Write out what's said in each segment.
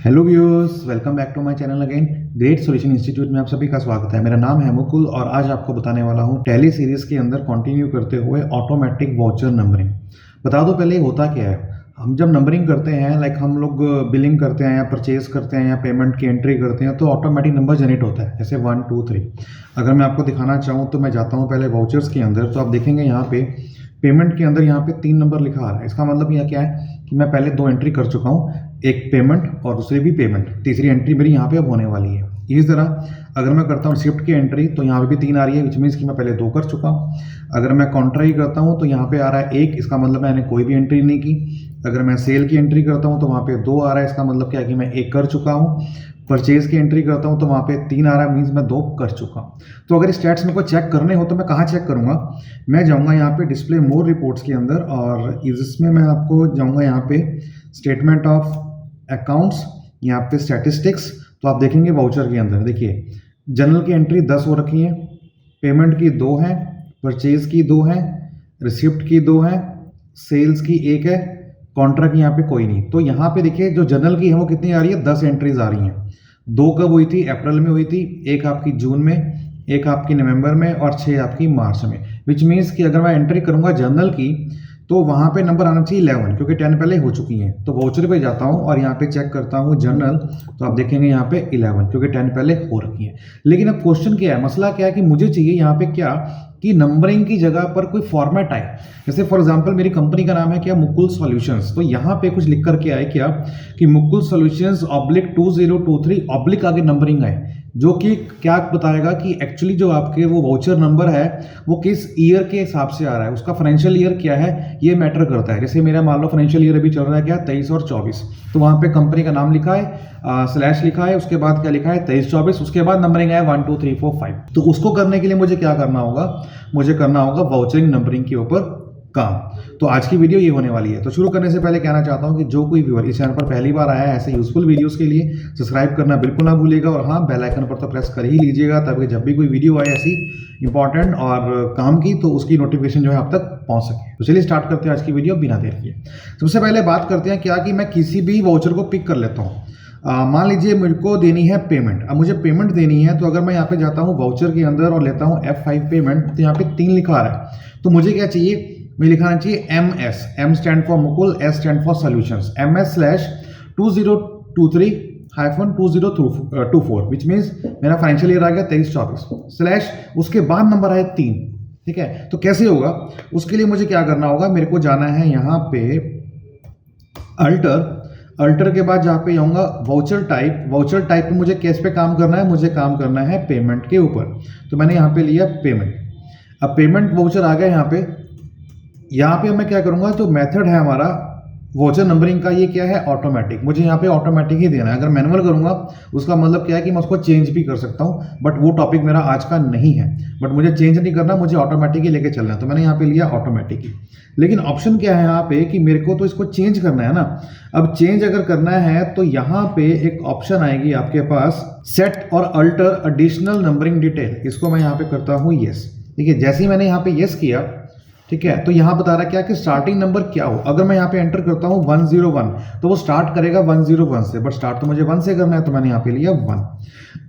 Hello viewers, welcome back to my channel again. Great Solution Institute में आप सभी का स्वागत है। मेरा नाम है मुकुल और आज आपको बताने वाला हूँ टैली सीरीज के अंदर कंटिन्यू करते हुए ऑटोमेटिक वाउचर नंबरिंग। बता दो पहले होता क्या है। हम जब नंबरिंग करते हैं, लाइक हम लोग बिलिंग करते हैं या परचेज करते हैं या पेमेंट की एंट्री करते हैं, तो ऑटोमेटिक नंबर जनरेट होता है, जैसे 1 2 3। अगर मैं आपको दिखाना चाहूँ तो मैं जाता हूँ पहले वाउचर्स के अंदर, तो आप देखेंगे यहाँ पे पेमेंट के अंदर यहाँ पे 3 नंबर लिखा आ रहा है। इसका मतलब यह क्या है कि मैं पहले 2 एंट्री कर चुका हूँ, एक पेमेंट और दूसरी भी पेमेंट, तीसरी एंट्री मेरी यहाँ पे अब होने वाली है। इस तरह अगर मैं करता हूँ रिसिप्ट की एंट्री तो यहाँ पे भी 3 आ रही है, विच मीन्स कि मैं पहले 2 कर चुका हूँ। अगर मैं कॉन्ट्रा ही करता हूँ तो यहाँ पे आ रहा है 1, इसका मतलब मैंने कोई भी एंट्री नहीं की। अगर मैं सेल की एंट्री करता हूँ तो वहाँ पे 2 आ रहा है, इसका मतलब क्या है कि मैं 1 कर चुका हूँ। परचेज की एंट्री करता हूँ तो वहाँ पे 3 आ रहा है, मीन्स मैं 2 कर चुका हूँ। तो अगर स्टैट्स मेरे को चेक करने हो तो मैं कहाँ चेक करूँगा? मैं जाऊँगा यहाँ पे डिस्प्ले मोर रिपोर्ट्स के अंदर और इसमें मैं आपको जाऊँगा यहाँ पे स्टेटमेंट ऑफ अकाउंट्स, यहाँ पे स्टैटिस्टिक्स। तो आप देखेंगे वाउचर के अंदर देखिए जनरल की एंट्री 10 हो रखी है, पेमेंट की 2 है, परचेज की 2 है, रिसिप्ट की 2 है, सेल्स की 1 है, कॉन्ट्रा की यहाँ पे कोई नहीं। तो यहाँ पे देखिए जो जनरल की है वो कितनी आ रही है? 10 एंट्रीज आ रही हैं। 2 कब हुई थी? अप्रैल में हुई थी, 1 आपकी जून में, 1 आपकी नवंबर में और 6 आपकी मार्च में। विच मीन्स कि अगर मैं एंट्री करूँगा जनरल की तो वहाँ पे नंबर आना चाहिए 11, क्योंकि 10 पहले हो चुकी हैं। तो वाउचर पे जाता हूँ और यहाँ पे चेक करता हूँ जनरल, तो आप देखेंगे यहाँ पे 11, क्योंकि 10 पहले हो रखी है। लेकिन अब क्वेश्चन क्या है, मसला क्या है कि मुझे चाहिए यहाँ पे क्या कि नंबरिंग की जगह पर कोई फॉर्मेट आए। जैसे फॉर एग्जांपल मेरी कंपनी का नाम है क्या? मुकुल सॉल्यूशंस। तो यहाँ पे कुछ लिख करके आए क्या कि मुकुल सॉल्यूशंस /2023 ऑब्लिक आगे नंबरिंग आए, जो कि क्या बताएगा कि एक्चुअली जो आपके वो वाउचर नंबर है वो किस ईयर के हिसाब से आ रहा है, उसका फाइनेंशियल ईयर क्या है ये मैटर करता है। जैसे मेरा मान लो फाइनेंशियल ईयर अभी चल रहा है क्या? 23 और 24। तो वहाँ पे कंपनी का नाम लिखा है, स्लैश लिखा है, उसके बाद क्या लिखा है? 23-24, उसके बाद नंबरिंग है 1 2 3 4 5। तो उसको करने के लिए मुझे क्या करना होगा? मुझे करना होगा वाउचरिंग नंबरिंग के ऊपर काम। तो आज की वीडियो ये होने वाली है। तो शुरू करने से पहले कहना चाहता हूं कि जो कोई व्यूअर इस चैनल पर पहली बार आया है ऐसे यूजफुल वीडियोस के लिए सब्सक्राइब करना बिल्कुल ना भूलिएगा, और हाँ बेल आइकन पर तो प्रेस कर ही लीजिएगा, ताकि जब भी कोई वीडियो आए ऐसी इंपॉर्टेंट और काम की तो उसकी नोटिफिकेशन जो है आप तक पहुंच सके। तो चलिए स्टार्ट करते हैं आज की वीडियो बिना देर किए। सबसे पहले बात करते हैं क्या कि मैं किसी भी वाउचर को पिक कर लेता हूँ। मान लीजिए मुझको देनी है पेमेंट। अब मुझे पेमेंट देनी है तो अगर मैं यहाँ पे जाता हूँ वाउचर के अंदर और लेता हूँ F5 पेमेंट, तो यहाँ पे 3 लिखा आ रहा है। तो मुझे क्या चाहिए? मुझे लिखाना चाहिए MS, M stand for Mukul, S stand for solutions, MS/2023-2024, which means मेरा फाइनेंशियल ईयर आ गया 23-24 स्लैश, उसके बाद नंबर आया 3। ठीक है, तो कैसे होगा? उसके लिए मुझे क्या करना होगा? मेरे को जाना है यहाँ पे अल्टर के बाद जहाँ पे जाऊँगा वाउचर टाइप पे मुझे कैश पे काम करना है? मुझे काम करना है पेमेंट के ऊपर। तो मैंने यहाँ पे लिया पेमेंट। अब पेमेंट वाउचर आ गया यहाँ पे मैं क्या करूँगा? जो मेथड है हमारा वाउचर नंबरिंग का, ये क्या है? ऑटोमेटिक। मुझे यहाँ पे ऑटोमेटिक ही देना है। अगर मैनुअल करूँगा उसका मतलब क्या है कि मैं उसको चेंज भी कर सकता हूँ, बट वो टॉपिक मेरा आज का नहीं है। बट मुझे चेंज नहीं करना, मुझे ऑटोमेटिक ही लेके चलना है, तो मैंने यहाँ पे लिया ऑटोमेटिक ही। लेकिन ऑप्शन क्या है यहाँ पे कि मेरे को तो इसको चेंज करना है ना। अब चेंज अगर करना है तो यहाँ पे एक ऑप्शन आएगी आपके पास, सेट और अल्टर एडिशनल नंबरिंग डिटेल। इसको मैं यहाँ पे करता हूँ येस। ठीक है, जैसे ही मैंने यहाँ पे येस किया, ठीक है, तो यहाँ बता रहा है क्या कि स्टार्टिंग नंबर क्या हो। अगर मैं यहाँ पे एंटर करता हूँ 101, तो वो स्टार्ट करेगा 101 से, बट स्टार्ट तो मुझे 1 से करना है, तो मैंने यहाँ पे लिया 1।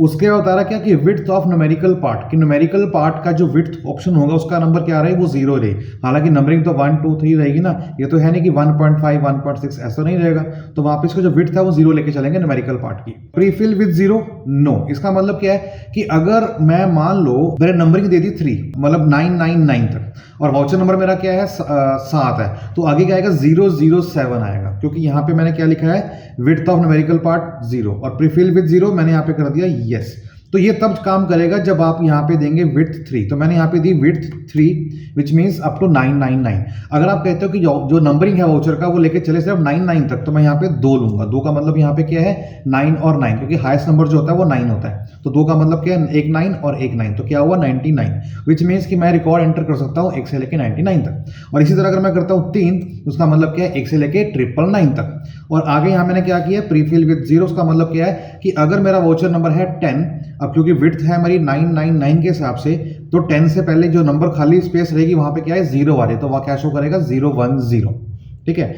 उसके बाद बता रहा है क्या कि विड्थ ऑफ न्यूमेरिकल पार्ट, कि न्यूमेरिकल पार्ट का जो विड्थ ऑप्शन होगा उसका नंबर क्या रहे? वो 0 रहे। हालांकि नंबरिंग तो 1 2 3 रहेगी ना, ये तो है नहीं कि 1.5 1.6 ऐसा नहीं रहेगा। तो वहाँ पे इसको जो विड्थ है वो 0 लेके चलेंगे न्यूमेरिकल पार्ट की। Prefill with 0 no. इसका मतलब क्या है कि अगर मैं मान लो मैंने नंबरिंग दे दी 3, मतलब 999 तक, और वाउचर नंबर मेरा क्या है? 7 है, तो आगे क्या आएगा? 007 आएगा, क्योंकि यहाँ पे मैंने क्या लिखा है? विड्थ ऑफ न्यूमेरिकल पार्ट 0 और प्रीफिल विद 0 मैंने यहाँ पे कर दिया यस। तो ये तब काम करेगा जब आप यहाँ पे देंगे विड्थ 3। तो मैंने यहाँ पे the width 3, which means up to 999। अगर आप कहते हो कि जो नंबरिंग है वाउचर का वो लेके चले सिर्फ 99 तक, तो मैं यहाँ पे 2 लूंगा। 2 का मतलब यहाँ पे क्या है? 9 और 9, क्योंकि हाईएस्ट नंबर जो होता है वो 9 होता है। तो 2 का मतलब क्या है? एक 9 और एक 9, तो क्या हुआ? 99, विच मीन्स कि मैं रिकॉर्ड एंटर कर सकता हूँ 1 से लेके 99 तक। और इसी तरह अगर मैं करता हूँ 3, उसका मतलब क्या है? 1 से लेके 999 तक। और आगे यहाँ मैंने क्या किया? प्रीफिल विद 0, उसका मतलब क्या है कि अगर मेरा वाउचर नंबर है 10, अब क्योंकि विड्थ है हमारी 999 के हिसाब से, तो 10 से पहले जो नंबर खाली स्पेस रहेगी वहां पे क्या है? 0 आ रही है, तो वहां क्या शो करेगा? 010। ठीक है,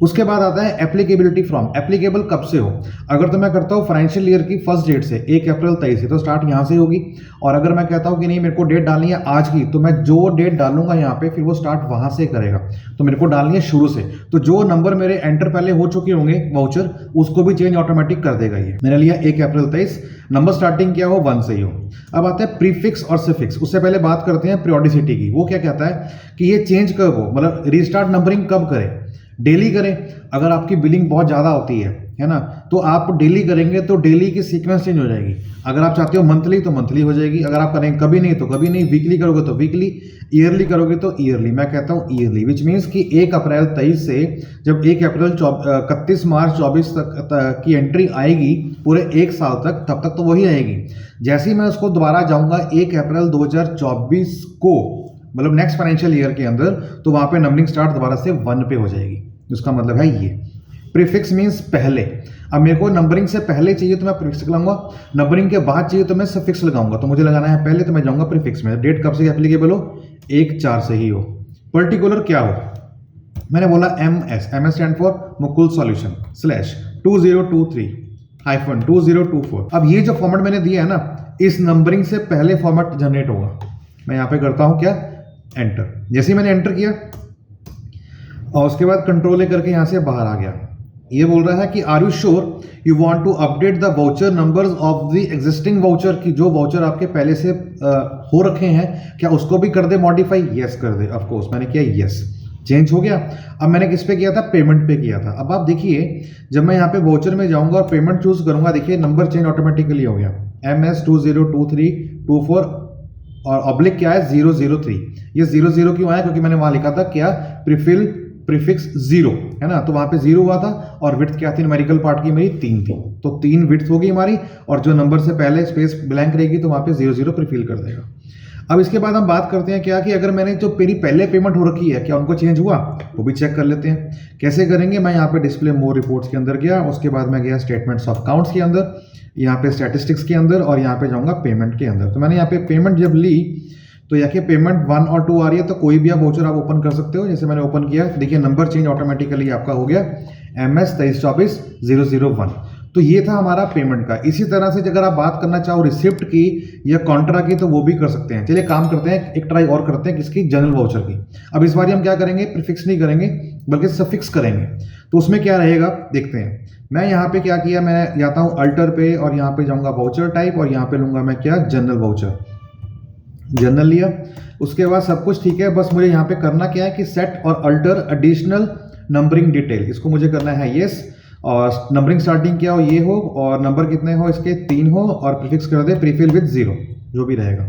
उसके बाद आता है एप्लीकेबिलिटी फ्रॉम, एप्लीकेबल कब से हो। अगर तो मैं करता हूँ फाइनेंशियल ईयर की फर्स्ट डेट से 1 अप्रैल 23 से, तो स्टार्ट यहाँ से होगी। और अगर मैं कहता हूँ कि नहीं मेरे को डेट डालनी है आज की, तो मैं जो डेट डालूंगा यहाँ पे फिर वो स्टार्ट वहाँ से करेगा। तो मेरे को डालनी है शुरू से, तो जो नंबर मेरे एंटर पहले हो चुके होंगे वाउचर, उसको भी चेंज ऑटोमेटिक कर देगा ये। मैंने लिया 1 अप्रैल 23, नंबर स्टार्टिंग क्या हो 1 से ही हो। अब आता है प्रीफिक्स और सफिक्स। उससे पहले बात करते हैं पीरियोडिसिटी की। वो क्या कहता है कि ये चेंज कब हो, मतलब रीस्टार्ट नंबरिंग कब करें। डेली करें, अगर आपकी बिलिंग बहुत ज़्यादा होती है ना, तो आप डेली करेंगे तो डेली की सीक्वेंस चेंज हो जाएगी। अगर आप चाहते हो मंथली तो मंथली हो जाएगी, अगर आप करेंगे कभी नहीं तो कभी नहीं, वीकली करोगे तो वीकली, ईयरली करोगे तो ईयरली। मैं कहता हूँ ईयरली, विच मीन्स कि 1 अप्रैल 23 से जब 1 अप्रैल 31 मार्च 24 तक की एंट्री आएगी पूरे 1 साल तक, तब तक तो वही आएगी। जैसे ही मैं उसको दोबारा जाऊँगा 1 अप्रैल 2024 को, मतलब नेक्स्ट फाइनेंशियल ईयर के अंदर, तो वहाँ पे नंबरिंग स्टार्ट दोबारा से 1 पे हो जाएगी। उसका मतलब है ये प्रीफिक्स मीन्स पहले। अब मेरे को नंबरिंग से पहले चाहिए तो मैं प्रीफिक्स लगाऊंगा, नंबरिंग के बाद चाहिए तो मैं सफिक्स लगाऊंगा। तो मुझे लगाना है पहले, तो मैं जाऊंगा प्रीफिक्स में। डेट कब से एप्लीकेबल हो, 1/4 से ही हो। पर्टिकुलर क्या हो, मैंने बोला MS, MS stand for Mukul solution /2023-2024। अब ये जो फॉर्मेट मैंने दिया है ना, इस नंबरिंग से पहले फॉर्मेट जनरेट होगा। मैं यहाँ पे करता हूँ क्या, एंटर। जैसे ही मैंने एंटर किया और उसके बाद कंट्रोल ए करके यहाँ से बाहर आ गया। ये बोल रहा है कि are you sure you want to update the voucher numbers of the existing voucher, की जो वाउचर आपके पहले से हो रखे हैं क्या उसको भी कर दे मॉडिफाई। यस कर दे, ऑफ कोर्स मैंने किया यस, चेंज हो गया। अब मैंने किस पे किया था, पेमेंट पे किया था। अब आप देखिए जब मैं यहाँ पे वाउचर में जाऊंगा और पेमेंट चूज करूंगा, देखिए नंबर चेंज ऑटोमेटिकली हो गया। MS 202324 और ऑब्लिक क्या है 003। ये 00 क्यों आया, क्योंकि मैंने वहां लिखा था क्या, प्रीफिक्स 0 है ना, तो वहां पे 0 हुआ था। और विड्थ क्या थी न्यूमेरिकल पार्ट की मेरी 3 थी, तो 3 विड्थ होगी हमारी, और जो नंबर से पहले स्पेस ब्लैंक रहेगी तो वहां पे 00 प्रीफिल कर देगा। अब इसके बाद हम बात करते हैं क्या कि अगर मैंने जो मेरी पहले पेमेंट हो रखी है क्या उनको चेंज हुआ, वो भी चेक कर लेते हैं। कैसे करेंगे, मैं यहाँ पे डिस्प्ले मोर रिपोर्ट्स के अंदर गया, उसके बाद मैं गया स्टेटमेंट्स ऑफ अकाउंट्स के अंदर, यहाँ पे स्टैटिस्टिक्स के अंदर, और यहाँ पे जाऊँगा पेमेंट के अंदर। तो मैंने यहाँ पे पेमेंट जब ली तो यहाँ के पेमेंट 1 और 2 आ रही है, तो कोई भी आप वाउचर आप ओपन कर सकते हो। जैसे मैंने ओपन किया, देखिए नंबर चेंज ऑटोमेटिकली आपका हो गया MS 2324-001। तो ये था हमारा पेमेंट का। इसी तरह से अगर आप बात करना चाहो रिसिप्ट की या कॉन्ट्रा की, तो वो भी कर सकते हैं। चलिए काम करते हैं, एक ट्राई और करते हैं किसकी, जनरल वाउचर की। अब इस बार हम क्या करेंगे, प्रीफिक्स नहीं करेंगे बल्कि सफिक्स करेंगे। तो उसमें क्या रहेगा देखते हैं। मैं यहाँ पे क्या किया, मैं जाता हूँ अल्टर पे और यहाँ पे जाऊँगा वाउचर टाइप, और यहाँ पे लूँगा मैं क्या, जनरल वाउचर। जनरल लिया, उसके बाद सब कुछ ठीक है। बस मुझे यहाँ पे करना क्या है कि सेट और अल्टर एडिशनल नंबरिंग डिटेल, इसको मुझे करना है येस। और नंबरिंग स्टार्टिंग क्या हो, ये हो, और नंबर कितने हो इसके 3 हो, और प्रीफिक्स कर दे प्रीफिल विद 0 जो भी रहेगा।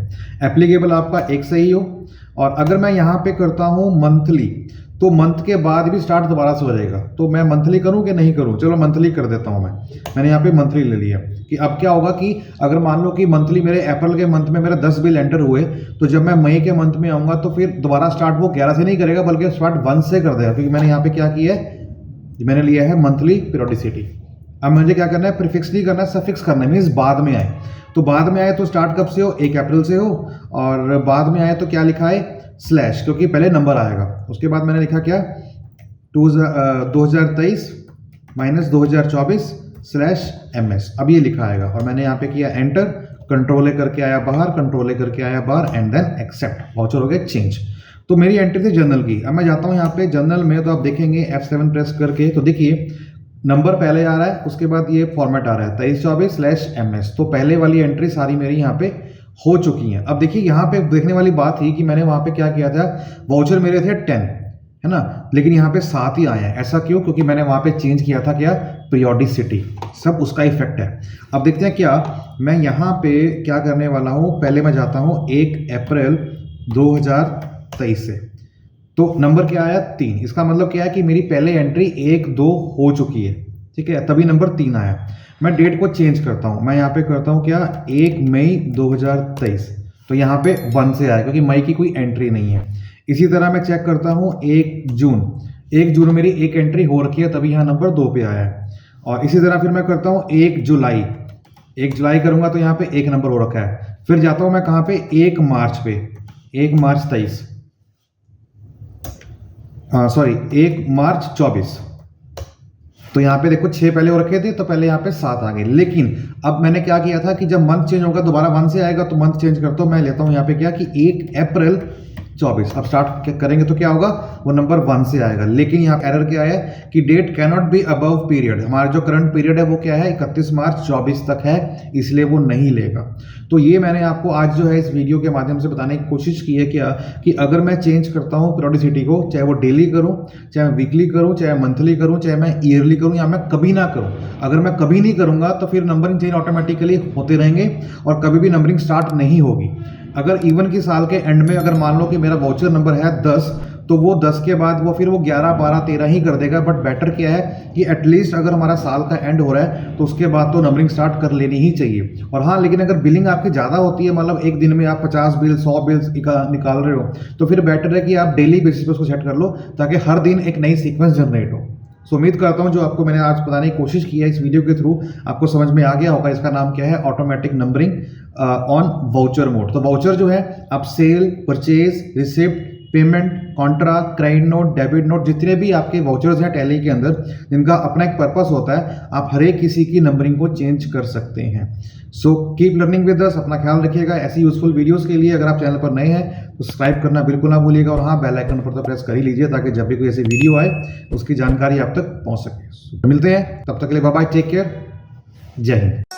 एप्लीकेबल आपका 1 से ही हो। और अगर मैं यहाँ पे करता हूँ मंथली, तो मंथ के बाद भी स्टार्ट दोबारा से हो जाएगा। तो मैं मंथली करूँ कि नहीं करूँ, चलो मंथली कर देता हूँ। मैंने यहाँ पे मंथली ले लिया कि अब क्या होगा कि अगर मान लो कि मंथली मेरे अप्रैल के मंथ में मेरे 10 बिल एंटर हुए, तो जब मैं मई के मंथ में आऊँगा तो फिर दोबारा स्टार्ट वो 11 से नहीं करेगा बल्कि स्टार्ट 1 से कर देगा, क्योंकि मैंने यहाँ पे क्या किया है, मैंने लिया है मंथली पीरियोडिसिटी। अब मुझे क्या करना है, प्रीफिक्स नहीं करना है, सफिक्स करना है, मीन्स बाद में आए। तो बाद में आए तो स्टार्ट कब से हो, 1 अप्रैल से हो, और बाद में आए तो क्या लिखा है स्लैश, क्योंकि पहले नंबर आएगा। उसके बाद मैंने लिखा क्या 2023 - 2024/MS, अब ये लिखा आएगा। और मैंने यहाँ पे किया एंटर, कंट्रोल ए करके आया बाहर, कंट्रोल ए करके आया बाहर, एंड देन एक्सेप्ट, वाउचर हो गया चेंज। तो मेरी एंट्री थी जनरल की। अब मैं जाता हूँ यहाँ पे जनरल में, तो आप देखेंगे F7 प्रेस करके, तो देखिए नंबर पहले आ रहा है, उसके बाद ये फॉर्मेट आ रहा है 2324/MS। तो पहले वाली एंट्री सारी मेरी यहाँ पे हो चुकी हैं। अब देखिए यहाँ पे देखने वाली बात थी कि मैंने वहाँ पे क्या किया था, वाउचर मेरे थे 10 है ना, लेकिन यहाँ पे 7 ही आए हैं। ऐसा क्यों, क्योंकि मैंने वहाँ पे चेंज किया था क्या, पीरियोडिसिटी, सब उसका इफेक्ट है। अब देखते हैं क्या मैं यहाँ पे क्या करने वाला हूँ। पहले मैं जाता हूँ 1 अप्रैल 2023 से, तो नंबर क्या आया 3। इसका मतलब क्या है कि मेरी पहले एंट्री 1, 2 हो चुकी है, ठीक है, तभी नंबर 3 आया। मैं डेट को चेंज करता हूँ, मैं यहाँ पे करता हूँ क्या 1 मई 2023, तो यहाँ पे 1 से आया क्योंकि मई की कोई एंट्री नहीं है। इसी तरह मैं चेक करता हूँ 1 जून मेरी एक एंट्री हो रखी है, तभी यहाँ नंबर 2 पे आया है। और इसी तरह फिर मैं करता हूँ 1 जुलाई करूँगा तो यहाँ पे 1 नंबर हो रखा है। फिर जाता हूँ मैं कहाँ पे 1 मार्च पे, 1 मार्च 24, तो यहाँ पे देखो 6 पहले हो रखे थे, तो पहले यहाँ पे 7 आ गए। लेकिन अब मैंने क्या किया था कि जब मंथ चेंज होगा दोबारा 1 से आएगा, तो मंथ चेंज करता हूँ। मैं लेता हूँ यहाँ पे क्या कि 1 अप्रैल 24। अब स्टार्ट करेंगे तो क्या होगा, वो नंबर 1 से आएगा। लेकिन यहाँ एरर क्या है कि date can not be above period. हमारा जो करंट पीरियड है वो क्या है, 31 मार्च 24 तक है, इसलिए वो नहीं लेगा। तो ये मैंने आपको आज जो है इस वीडियो के माध्यम से बताने की कोशिश की है क्या कि अगर मैं चेंज करता हूँ पीरियोडिसिटी को, चाहे वो डेली करूँ, चाहे मैं वीकली करूँ, चाहे मंथली करूँ, चाहे मैं ईयरली करूँ, या मैं कभी ना करूँ, अगर मैं कभी नहीं करूँगा तो फिर नंबरिंग चेंज ऑटोमेटिकली होते रहेंगे और कभी भी नंबरिंग स्टार्ट नहीं होगी। अगर इवन की साल के एंड में अगर मान लो कि मेरा वाउचर नंबर है 10, तो वो 10 के बाद वो फिर वो 11, 12, 13 ही कर देगा। बट बेटर क्या है कि एटलीस्ट अगर हमारा साल का एंड हो रहा है तो उसके बाद तो नंबरिंग स्टार्ट कर लेनी ही चाहिए। और हाँ, लेकिन अगर बिलिंग आपकी ज़्यादा होती है, मतलब एक दिन में आप 50 बिल 100 बिल्स निकाल रहे हो, तो फिर बेटर है कि आप डेली बेसिस पर उसको सेट कर लो, ताकि हर दिन एक नई सीक्वेंस जनरेट हो। सो उम्मीद करता हूँ जो आपको मैंने आज बताने की कोशिश की है इस वीडियो के थ्रू आपको समझ में आ गया होगा। इसका नाम क्या है, automatic numbering on voucher mode. तो वाउचर जो है आप sale, purchase, receipt, payment, contra, credit note, debit note, जितने भी आपके वाउचर्स हैं टैली के अंदर, जिनका अपना एक पर्पस होता है, आप हर एक किसी की नंबरिंग को चेंज कर सकते हैं। So keep learning with us. अपना ख्याल रखिएगा। ऐसी यूजफुल वीडियोस के लिए अगर आप चैनल पर नए हैं तो सब्सक्राइब करना बिल्कुल ना भूलिएगा, और हाँ, बेल आइकन पर तो प्रेस कर ही लीजिए ताकि जब भी कोई ऐसी वीडियो आए उसकी जानकारी आप तक पहुंच सके। मिलते हैं, तब तक के लिए बाय बाय, टेक केयर, जय हिंद।